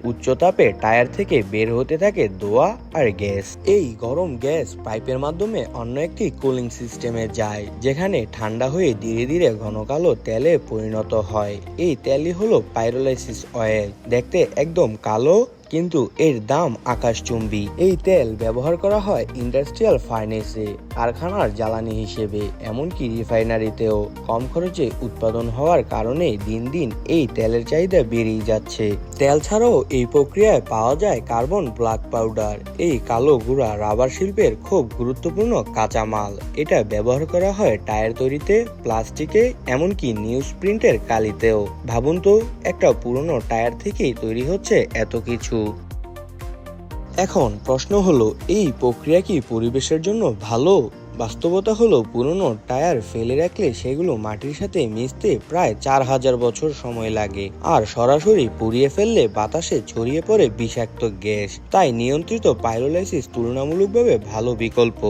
উচ্চ তাপে টায়ার থেকে বের হতে থাকে ধোঁয়া আর গ্যাস। এই গরম গ্যাস পাইপের মাধ্যমে অন্য একটি কুলিং সিস্টেমে যায়, যেখানে ঠান্ডা হয়ে ধীরে ধীরে ঘন কালো তেলে পরিণত হয়। এই তেলই হলো পাইরোলাইসিস অয়েল। দেখতে একদম কালো, কিন্তু এর দাম আকাশচুম্বী। এই তেল ব্যবহার করা হয় ইন্ডাস্ট্রিয়াল ফার্নেসে, কারখানার জ্বালানি হিসেবে, এমনকি রিফাইনারিতেও। কম খরচে উৎপাদন হওয়ার কারণে দিন দিন এই তেলের চাহিদা বেড়েই যাচ্ছে। তেল ছাড়াও এই প্রক্রিয়ায় পাওয়া যায় কার্বন ব্ল্যাক পাউডার। এই কালো গুঁড়া রাবার শিল্পের খুব গুরুত্বপূর্ণ কাঁচামাল। এটা ব্যবহার করা হয় টায়ার তৈরিতে, প্লাস্টিকে, এমনকি নিউজ প্রিন্টের কালিতেও। ভাবুন তো, একটা পুরনো টায়ার থেকেই তৈরি হচ্ছে এত কিছু। এখন প্রশ্ন হলো, এই প্রক্রিয়া কি পরিবেশের জন্য ভালো? বাস্তবতা হলো, পুরনো টায়ার ফেলে রাখলে সেগুলো মাটির সাথে মিশতে প্রায় 4000 বছর সময় লাগে, আর সরাসরি পুড়িয়ে ফেললে বাতাসে ছড়িয়ে পড়ে বিষাক্ত গ্যাস। তাই নিয়ন্ত্রিত পাইরোলাইসিস তুলনামূলকভাবে ভালো বিকল্প।